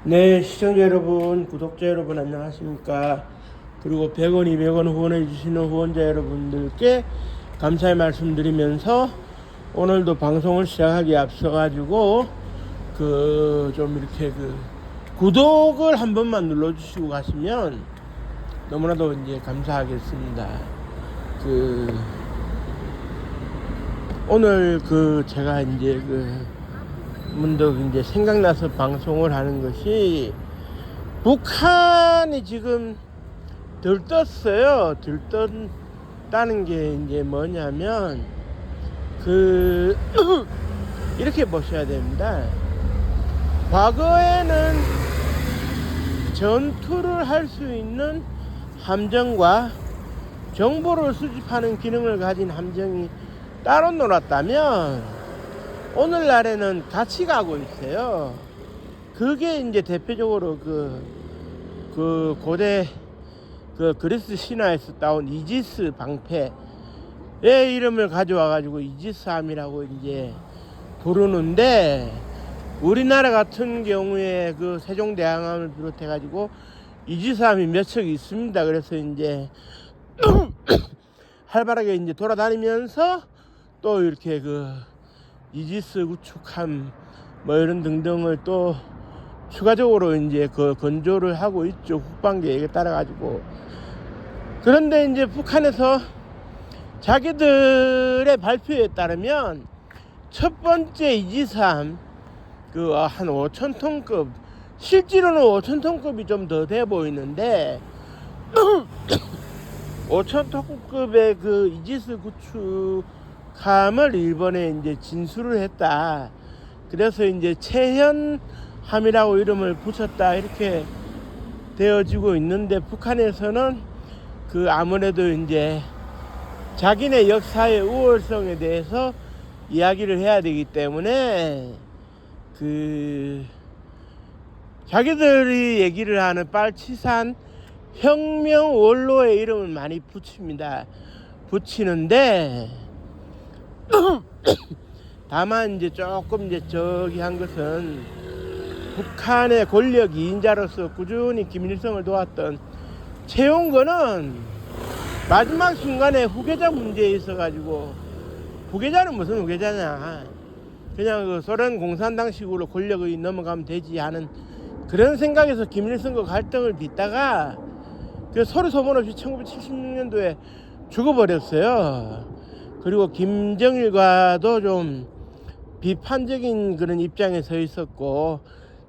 네, 시청자 여러분, 구독자 여러분 안녕하십니까? 그리고 100원, 200원 후원해 주시는 후원자 여러분들께 감사의 말씀드리면서 오늘도 방송을 시작하기에 앞서 가지고 좀 이렇게 구독을 한 번만 눌러 주시고 가시면 너무나도 이제 감사하겠습니다. 오늘 제가 이제 문득 이제 생각나서 방송을 하는 것이, 북한이 지금 들떴어요. 들떴다는 게 이제 뭐냐면 이렇게 보셔야 됩니다. 과거에는 전투를 할 수 있는 함정과 정보를 수집하는 기능을 가진 함정이 따로 놀았다면 오늘날에는 같이 가고 있어요. 그게 이제 대표적으로 고대 그리스 신화에서 따온 이지스 방패의 이름을 가져와 가지고 이지스함이라고 이제 부르는데, 우리나라 같은 경우에 세종대왕함을 비롯해 가지고 이지스함이 몇 척 있습니다. 그래서 이제 활발하게 이제 돌아다니면서 또 이렇게 이지스 구축함 뭐 이런 등등을 또 추가적으로 이제 건조를 하고 있죠. 국방 계획에 따라 가지고. 그런데 이제 북한에서 자기들의 발표에 따르면 첫 번째 이지스함 한 5,000톤급, 실제로는 5,000톤급이 좀 더 돼 보이는데 5,000톤급의 이지스 구축함을 일본에 이제 진수를 했다. 그래서 이제 채현함이라고 이름을 붙였다, 이렇게 되어지고 있는데, 북한에서는 아무래도 이제 자기네 역사의 우월성에 대해서 이야기를 해야 되기 때문에 자기들이 얘기를 하는 빨치산 혁명 원로의 이름을 많이 붙이는데 다만 이제 조금 이제 저기 한 것은, 북한의 권력 2인자로서 꾸준히 김일성을 도왔던 최용건은 마지막 순간에 후계자 문제에 있어 가지고, 후계자는 무슨 후계자냐, 그냥 소련 공산당식으로 권력이 넘어가면 되지 하는 그런 생각에서 김일성과 갈등을 빚다가 서로 소문 없이 1976년도에 죽어버렸어요. 그리고 김정일과도 좀 비판적인 그런 입장에 서 있었고,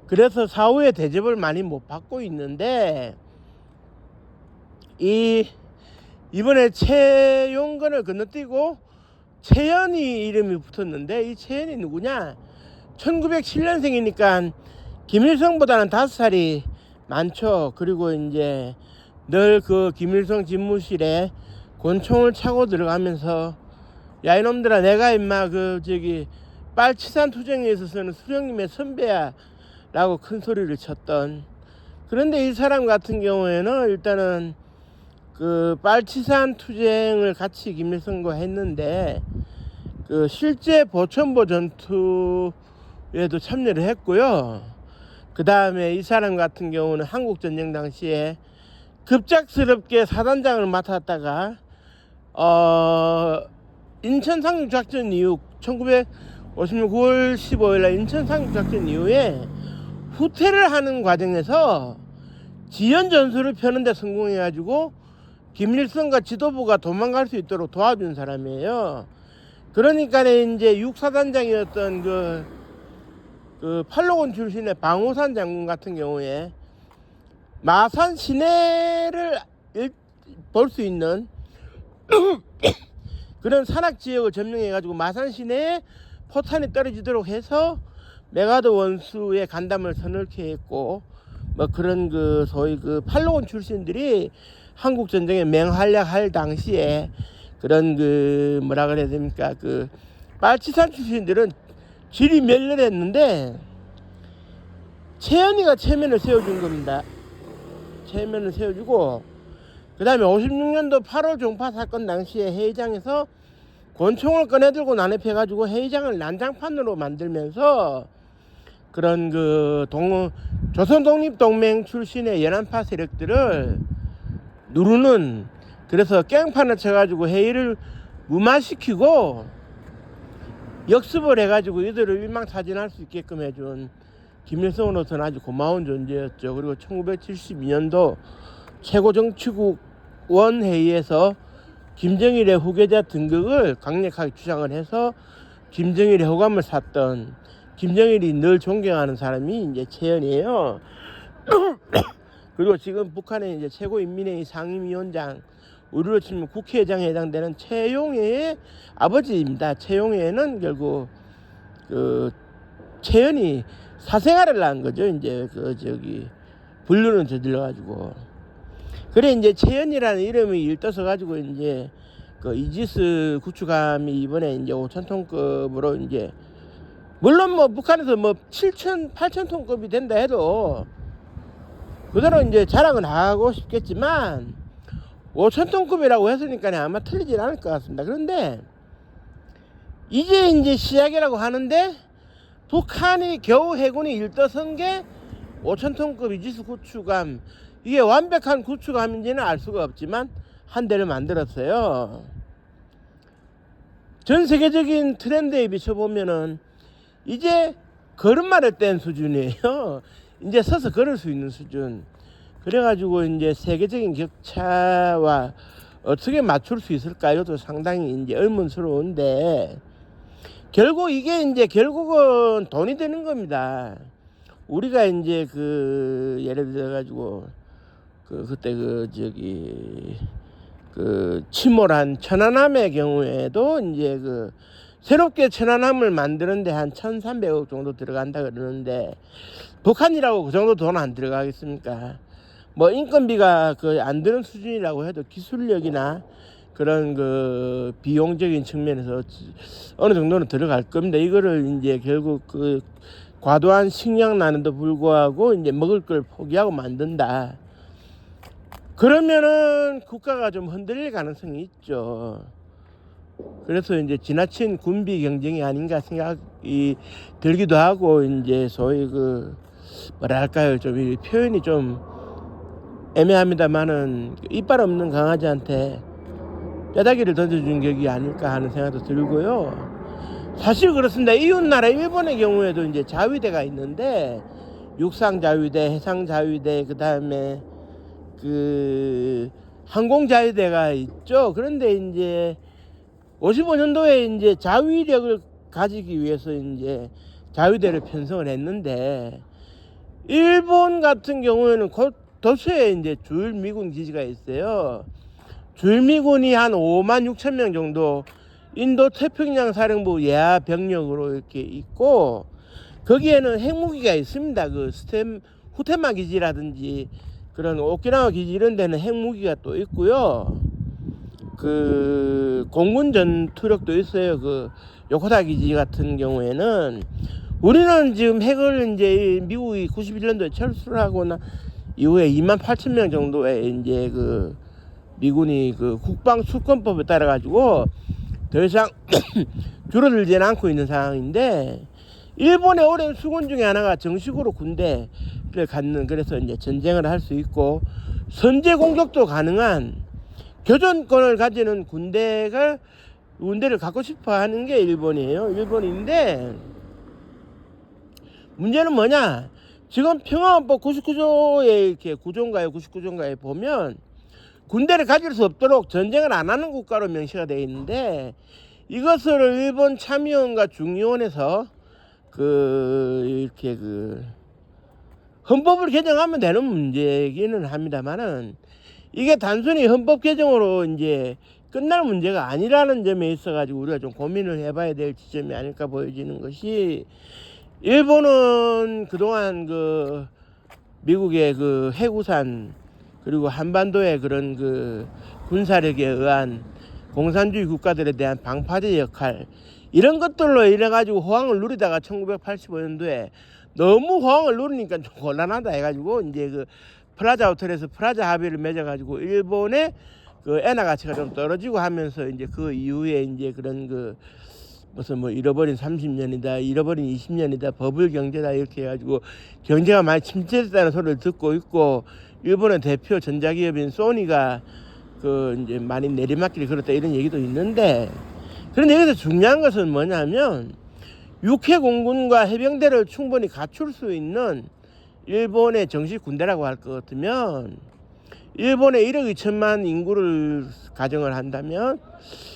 그래서 사후에 대접을 많이 못 받고 있는데, 이번에 최용건을 건너뛰고 최현희 이름이 붙었는데, 이 최현희 누구냐? 1907년생이니까 김일성보다는 5살이 많죠. 그리고 이제 늘 김일성 집무실에 권총을 차고 들어가면서, 야 이놈들아, 내가 임마 빨치산 투쟁에 있어서는 수령님의 선배야 라고 큰 소리를 쳤던. 그런데 이 사람 같은 경우에는 일단은 빨치산 투쟁을 같이 김일성과 했는데 실제 보천보 전투에도 참여를 했고요. 그 다음에 이 사람 같은 경우는 한국전쟁 당시에 급작스럽게 사단장을 맡았다가 인천 상륙작전 이후 1956 9월 15일 날 인천 상륙작전 이후에 후퇴를 하는 과정에서 지연 전술을 펴는 데 성공해 가지고 김일성과 지도부가 도망갈 수 있도록 도와준 사람이에요. 그러니까 이제 육사단장이었던 팔로곤 출신의 방호산 장군 같은 경우에 마산 시내를 볼 수 있는 그런 산악 지역을 점령해 가지고 마산 시내에 포탄이 떨어지도록 해서 메가드 원수의 간담을 서늘케 했고, 뭐 그런 소위 팔로곤 출신들이 한국 전쟁에 맹활약할 당시에 그런 뭐라 그래야 됩니까, 빨치산 출신들은 질이 멸렬했는데 최현희가 체면을 세워준 겁니다. 체면을 세워주고, 그 다음에 56년도 8월 종파 사건 당시에 회의장에서 권총을 꺼내들고 난입해가지고 회의장을 난장판으로 만들면서 그런 그 조선 독립동맹 출신의 연안파 세력들을 누르는, 그래서 깽판을 쳐가지고 회의를 무마시키고 역습을 해가지고 이들을 일망타진할 수 있게끔 해준 김일성으로서는 아주 고마운 존재였죠. 그리고 1972년도 최고정치국 원회의에서 김정일의 후계자 등극을 강력하게 주장을 해서 김정일의 호감을 샀던, 김정일이 늘 존경하는 사람이 이제 최연이에요. 그리고 지금 북한의 이제 최고인민회의 상임위원장, 우리로 치면 국회의장에 해당되는 최용해의 아버지입니다. 최용해는 결국 그 최연이 사생활을 한 거죠. 이제 불륜을 저질러 가지고. 그래 이제 최연이라는 이름이 일떠서 가지고 이제 그 이지스 구축함이 이번에 이제 5,000톤급으로 이제, 물론 뭐 북한에서 뭐 7,000, 8,000톤급이 된다 해도 그대로 이제 자랑은 하고 싶겠지만 5,000톤급이라고 했으니까 아마 틀리진 않을 것 같습니다. 그런데 이제 시작이라고 하는데 북한이 겨우 해군이 일떠선 게 5,000톤급 이지스 구축함, 이게 완벽한 구축함인지는 알 수가 없지만 한 대를 만들었어요. 전 세계적인 트렌드에 비춰보면은 이제 걸음마를 뗀 수준이에요. 이제 서서 걸을 수 있는 수준. 그래가지고 이제 세계적인 격차와 어떻게 맞출 수 있을까요? 또 상당히 이제 의문스러운데, 결국 이게 이제 결국은 돈이 되는 겁니다. 우리가 이제 예를 들어 가지고 그때 침몰한 천안함의 경우에도 이제 새롭게 천안함을 만드는데 한 1,300억 정도 들어간다 그러는데, 북한이라고 그 정도 돈 안 들어가겠습니까? 뭐 인건비가 안 드는 수준이라고 해도 기술력이나 그런 비용적인 측면에서 어느 정도는 들어갈 겁니다. 이거를 이제 결국 과도한 식량난에도 불구하고 이제 먹을 걸 포기하고 만든다. 그러면은 국가가 좀 흔들릴 가능성이 있죠. 그래서 이제 지나친 군비 경쟁이 아닌가 생각이 들기도 하고, 이제 소위 뭐랄까요, 좀 이 표현이 좀 애매합니다만은 이빨 없는 강아지한테 뼈다귀를 던져준 격이 아닐까 하는 생각도 들고요. 사실 그렇습니다. 이웃나라 일본의 경우에도 이제 자위대가 있는데, 육상자위대, 해상자위대, 그 다음에 항공자위대가 있죠. 그런데 이제 55년도에 이제 자위력을 가지기 위해서 이제 자위대를 편성을 했는데, 일본 같은 경우에는 곧 도처에 이제 주일미군 기지가 있어요. 주일미군이 한 5만 6천 명 정도 인도 태평양 사령부 예하 병력으로 이렇게 있고, 거기에는 핵무기가 있습니다. 후테마 기지라든지 그런 오키나와 기지 이런 데는 핵무기가 또 있고요. 공군 전투력도 있어요. 요코다 기지 같은 경우에는. 우리는 지금 핵을 이제 미국이 91년도에 철수를 하고 나 이후에 2만 8천 명 정도의 이제 미군이 국방 수권법에 따라 가지고 더 이상 줄어들지는 않고 있는 상황인데, 일본의 오랜 수군 중에 하나가 정식으로 군대를 갖는, 그래서 이제 전쟁을 할 수 있고 선제 공격도 가능한 교전권을 가지는 군대를 갖고 싶어 하는 게 일본이에요. 일본인데, 문제는 뭐냐? 지금 평화헌법 99조에 이렇게 9조인가요? 99조인가에 보면 군대를 가질 수 없도록 전쟁을 안 하는 국가로 명시가 되어 있는데, 이것을 일본 참의원과 중의원에서 이렇게 헌법을 개정하면 되는 문제이기는 합니다만은, 이게 단순히 헌법 개정으로 이제 끝날 문제가 아니라는 점에 있어가지고 우리가 좀 고민을 해봐야 될 지점이 아닐까 보여지는 것이, 일본은 그동안 미국의 해구산 그리고 한반도의 그런 군사력에 의한 공산주의 국가들에 대한 방파제 역할, 이런 것들로 인해 가지고 호황을 누리다가 1985년도에 너무 호황을 누리니까 좀 곤란하다 해가지고 이제 플라자 호텔에서 플라자 합의를 맺어가지고 일본의 엔화 가치가 좀 떨어지고 하면서 이제 그 이후에 이제 그런 무슨 뭐 잃어버린 30년이다, 잃어버린 20년이다, 버블 경제다 이렇게 해가지고 경제가 많이 침체됐다는 소리를 듣고 있고, 일본의 대표 전자기업인 소니가 그 이제 많이 내리막길이 그렇다 이런 얘기도 있는데, 그런데 여기서 중요한 것은 뭐냐면 육해 공군과 해병대를 충분히 갖출 수 있는 일본의 정식 군대라고 할 것 같으면, 일본의 1억 2천만 인구를 가정을 한다면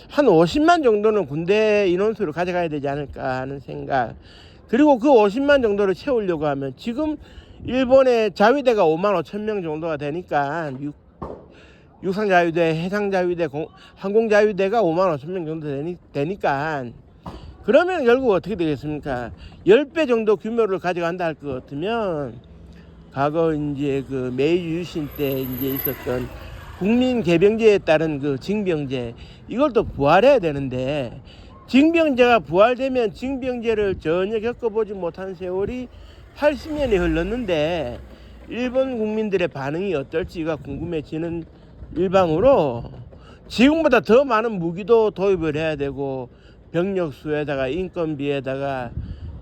한 50만 정도는 군대 인원수를 가져가야 되지 않을까 하는 생각. 그리고 그 50만 정도를 채우려고 하면 지금 일본의 자위대가 5만 5천 명 정도가 되니까, 육상자위대, 해상자위대, 항공자위대가 5만 5천 명 정도 되니까, 그러면 결국 어떻게 되겠습니까? 10배 정도 규모를 가져간다 할 것 같으면, 과거 이제 그 메이지 유신 때 이제 있었던 국민 개병제에 따른 그 징병제, 이걸 또 부활해야 되는데, 징병제가 부활되면 징병제를 전혀 겪어보지 못한 세월이 80년이 흘렀는데 일본 국민들의 반응이 어떨지가 궁금해지는 일방으로, 지금보다 더 많은 무기도 도입을 해야 되고 병력 수에다가 인건비에다가,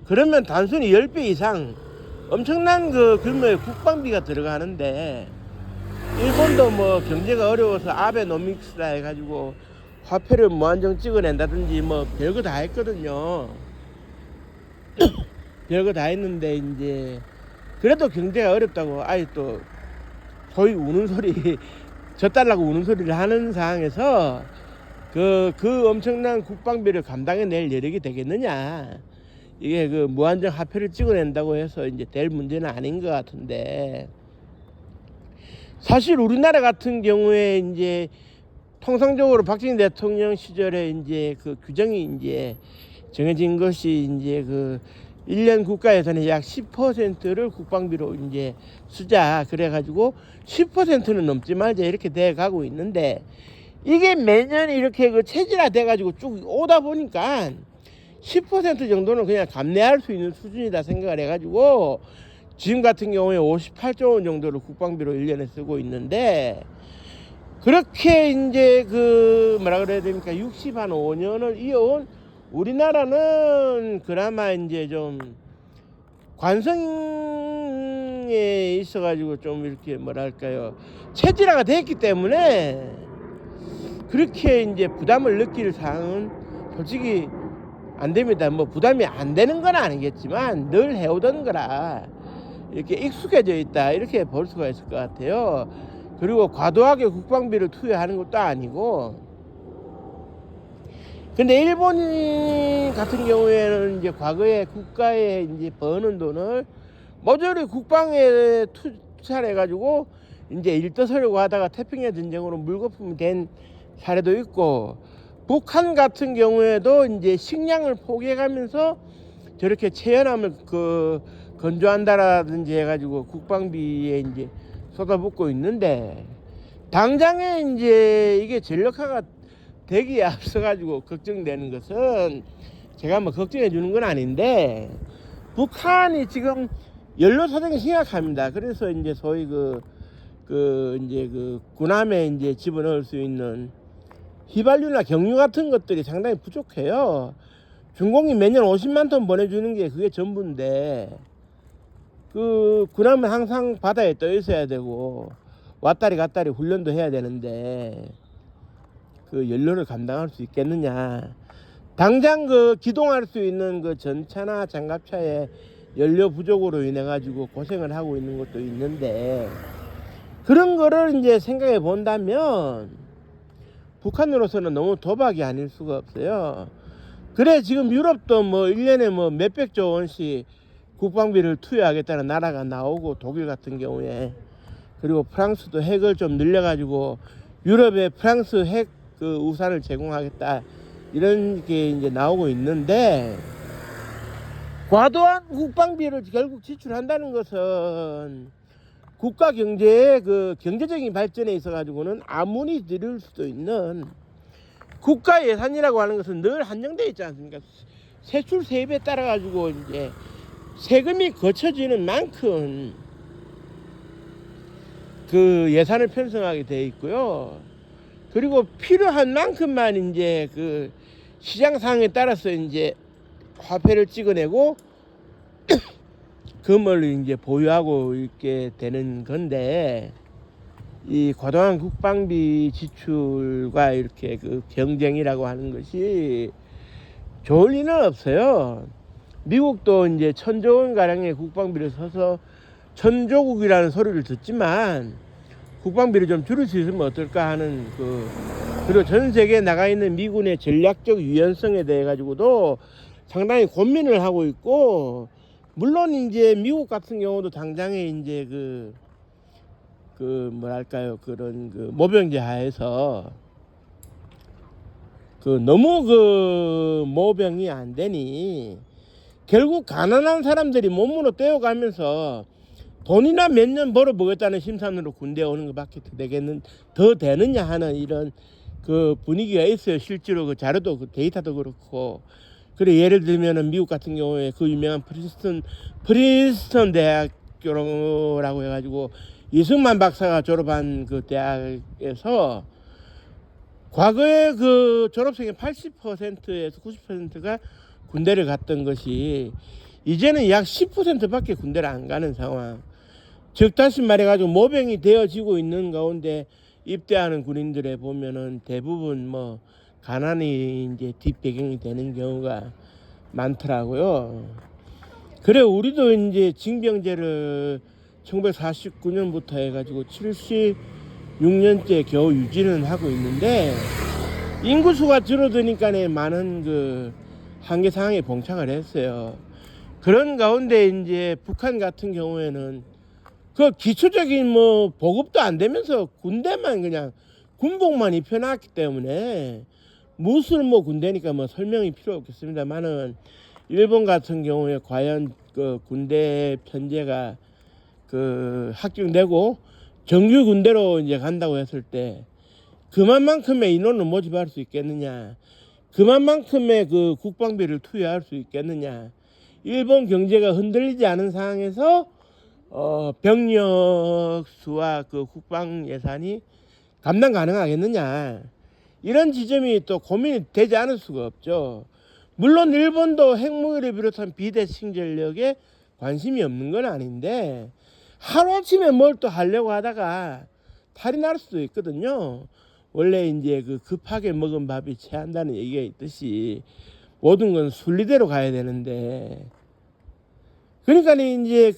그러면 단순히 10배 이상 엄청난 그 규모의 국방비가 들어가는데, 일본도 뭐 경제가 어려워서 아베노믹스라 해가지고 화폐를 무한정 찍어낸다든지 뭐 별거 다 했거든요. 별거 다 했는데 이제 그래도 경제가 어렵다고 아예 또 소위 우는 소리 져달라고 우는 소리를 하는 상황에서 그 엄청난 국방비를 감당해낼 여력이 되겠느냐. 이게 그 무한정 화폐를 찍어낸다고 해서 이제 될 문제는 아닌 것 같은데, 사실 우리나라 같은 경우에 이제 통상적으로 박정희 대통령 시절에 이제 그 규정이 이제 정해진 것이 이제 그 1년 국가 예산의 약 10%를 국방비로 이제 쓰자. 그래가지고 10%는 넘지 말자 이렇게 돼 가고 있는데, 이게 매년 이렇게 그 체질화 돼가지고 쭉 오다 보니까 10% 정도는 그냥 감내할 수 있는 수준이다 생각을 해가지고 지금 같은 경우에 58조 원 정도를 국방비로 1년에 쓰고 있는데, 그렇게 이제 그 뭐라 그래야 됩니까? 65년을 이어온 우리나라는 그나마 이제 좀 관성에 있어가지고 좀 이렇게 뭐랄까요, 체질화가 됐기 때문에 그렇게 이제 부담을 느낄 사항은 솔직히 안 됩니다. 뭐 부담이 안 되는 건 아니겠지만 늘 해오던 거라 이렇게 익숙해져 있다 이렇게 볼 수가 있을 것 같아요. 그리고 과도하게 국방비를 투여하는 것도 아니고, 근데 일본 같은 경우에는 이제 과거에 국가에 이제 버는 돈을 모조리 국방에 투자를 해가지고 이제 일떠서려고 하다가 태평양 전쟁으로 물거품이 된 사례도 있고, 북한 같은 경우에도 이제 식량을 포기해가면서 저렇게 체연함을 그 건조한다라든지 해가지고 국방비에 이제 쏟아붓고 있는데, 당장에 이제 이게 전력화가 되기에 앞서가지고 걱정되는 것은, 제가 뭐 걱정해 주는 건 아닌데, 북한이 지금 연료 사정이 심각합니다. 그래서 이제 소위 이제 군함에 이제 집어넣을 수 있는 휘발유나 경유 같은 것들이 상당히 부족해요. 중공이 매년 50만 톤 보내주는 게 그게 전부인데, 그 군함은 항상 바다에 떠 있어야 되고 왔다리 갔다리 훈련도 해야 되는데 그 연료를 감당할 수 있겠느냐. 당장 그 기동할 수 있는 그 전차나 장갑차에 연료 부족으로 인해 가지고 고생을 하고 있는 것도 있는데, 그런 거를 이제 생각해 본다면 북한으로서는 너무 도박이 아닐 수가 없어요. 그래 지금 유럽도 뭐 1년에 뭐 몇백조 원씩 국방비를 투여하겠다는 나라가 나오고, 독일 같은 경우에, 그리고 프랑스도 핵을 좀 늘려가지고 유럽에 프랑스 핵 그 우산을 제공하겠다 이런 게 이제 나오고 있는데, 과도한 국방비를 결국 지출한다는 것은 국가 경제의 그 경제적인 발전에 있어 가지고는 아무리 느릴 수도 있는, 국가 예산이라고 하는 것은 늘 한정되어 있지 않습니까? 세출 세입에 따라 가지고 이제 세금이 거쳐지는 만큼 그 예산을 편성하게 돼 있고요. 그리고 필요한 만큼만 이제 그 시장 상황에 따라서 이제 화폐를 찍어내고 금을 이제 보유하고 있게 되는 건데, 이 과도한 국방비 지출과 이렇게 그 경쟁이라고 하는 것이 좋을 리는 없어요. 미국도 이제 1,000조 원 가량의 국방비를 써서 천조국이라는 소리를 듣지만 국방비를 좀 줄일 수 있으면 어떨까 하는 그리고 전 세계에 나가 있는 미군의 전략적 유연성에 대해 가지고도 상당히 고민을 하고 있고, 물론 이제 미국 같은 경우도 당장에 이제 뭐랄까요, 그런 모병제 하에서 너무 모병이 안 되니 결국 가난한 사람들이 몸으로 떼어가면서 돈이나 몇 년 벌어보겠다는 심산으로 군대에 오는 것밖에 더 되느냐 하는 이런 분위기가 있어요. 실제로 그 자료도 데이터도 그렇고. 그래, 예를 들면은 미국 같은 경우에 그 유명한 프린스턴 대학교라고 해가지고 이승만 박사가 졸업한 그 대학에서 과거에 그 졸업생의 80%에서 90%가 군대를 갔던 것이 이제는 약 10%밖에 군대를 안 가는 상황. 즉 다시 말해가지고 모병이 되어지고 있는 가운데 입대하는 군인들에 보면은 대부분 뭐 가난이 이제 뒷배경이 되는 경우가 많더라고요. 그래, 우리도 이제 징병제를 1949년부터 해가지고 76년째 겨우 유지는 하고 있는데, 인구수가 줄어드니까 많은 한계 상황에 봉착을 했어요. 그런 가운데 이제 북한 같은 경우에는 기초적인 보급도 안 되면서 군대만 그냥 군복만 입혀놨기 때문에 무술 군대니까 설명이 필요 없겠습니다만은, 일본 같은 경우에 과연 군대 편제가 확정되고 정규 군대로 이제 간다고 했을 때 그만큼의 인원을 모집할 수 있겠느냐, 그만큼의 국방비를 투여할 수 있겠느냐, 일본 경제가 흔들리지 않은 상황에서 병력 수와 국방 예산이 감당 가능하겠느냐, 이런 지점이 또 고민이 되지 않을 수가 없죠. 물론 일본도 핵무기를 비롯한 비대칭 전력에 관심이 없는 건 아닌데, 하루아침에 뭘 또 하려고 하다가 탈이 날 수도 있거든요. 원래 이제 급하게 먹은 밥이 체한다는 얘기가 있듯이 모든 건 순리대로 가야 되는데, 그러니까 이제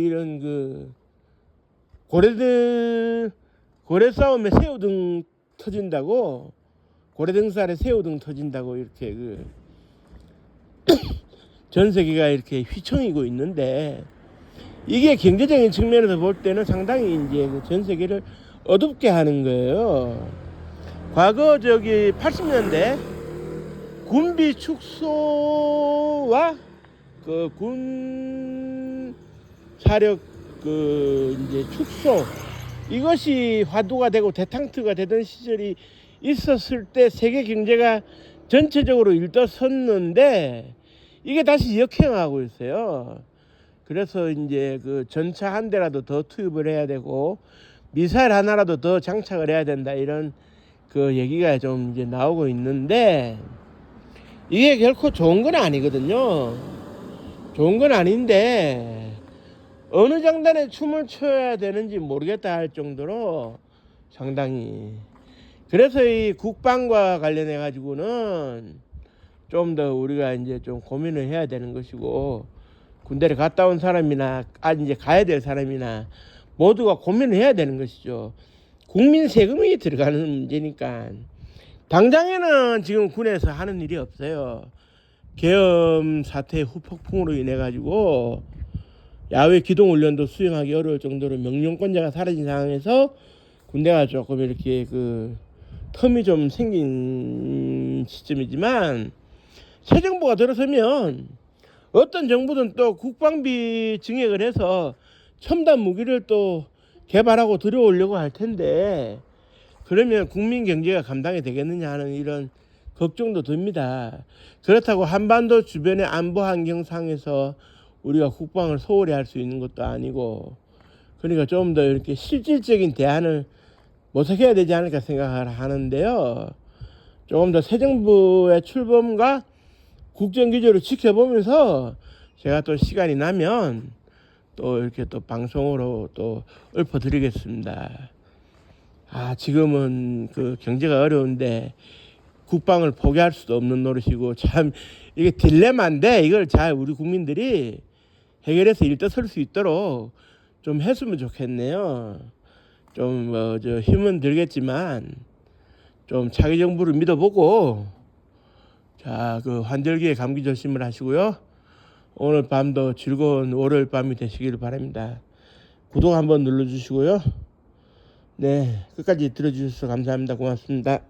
이런 고래 싸움에 새우등 터진다고, 고래등살에 새우등 터진다고 이렇게 전 세계가 이렇게 휘청이고 있는데, 이게 경제적인 측면에서 볼 때는 상당히 이제 전 세계를 어둡게 하는 거예요. 과거 80년대 군비 축소와 군 사력 이제 축소, 이것이 화두가 되고 대탕트가 되던 시절이 있었을 때 세계 경제가 전체적으로 일떠섰는데, 이게 다시 역행하고 있어요. 그래서 이제 전차 한 대라도 더 투입을 해야 되고 미사일 하나라도 더 장착을 해야 된다, 이런 얘기가 좀 이제 나오고 있는데, 이게 결코 좋은 건 아니거든요. 좋은 건 아닌데 어느 장단에 춤을 춰야 되는지 모르겠다 할 정도로 상당히, 그래서 이 국방과 관련해 가지고는 좀 더 우리가 이제 좀 고민을 해야 되는 것이고, 군대를 갔다 온 사람이나 이제 가야 될 사람이나 모두가 고민을 해야 되는 것이죠. 국민 세금이 들어가는 문제니까. 당장에는 지금 군에서 하는 일이 없어요. 계엄 사태 후폭풍으로 인해 가지고 야외 기동훈련도 수행하기 어려울 정도로 명령권자가 사라진 상황에서 군대가 조금 이렇게 텀이 좀 생긴 시점이지만, 새 정부가 들어서면 어떤 정부든 또 국방비 증액을 해서 첨단 무기를 또 개발하고 들여오려고 할 텐데, 그러면 국민 경제가 감당이 되겠느냐 하는 이런 걱정도 듭니다. 그렇다고 한반도 주변의 안보 환경상에서 우리가 국방을 소홀히 할 수 있는 것도 아니고, 그러니까 좀 더 이렇게 실질적인 대안을 모색해야 되지 않을까 생각을 하는데요. 조금 더 새 정부의 출범과 국정 기조를 지켜보면서 제가 또 시간이 나면 또 이렇게 또 방송으로 또 읊어드리겠습니다. 지금은 그 경제가 어려운데 국방을 포기할 수도 없는 노릇이고, 참 이게 딜레마인데 이걸 잘 우리 국민들이 해결해서 일떠설 수 있도록 좀 했으면 좋겠네요. 좀 힘은 들겠지만 좀 차기 정부를 믿어보고, 자, 그 환절기에 감기 조심을 하시고요. 오늘 밤도 즐거운 월요일 밤이 되시길 바랍니다. 구독 한번 눌러주시고요. 네, 끝까지 들어주셔서 감사합니다. 고맙습니다.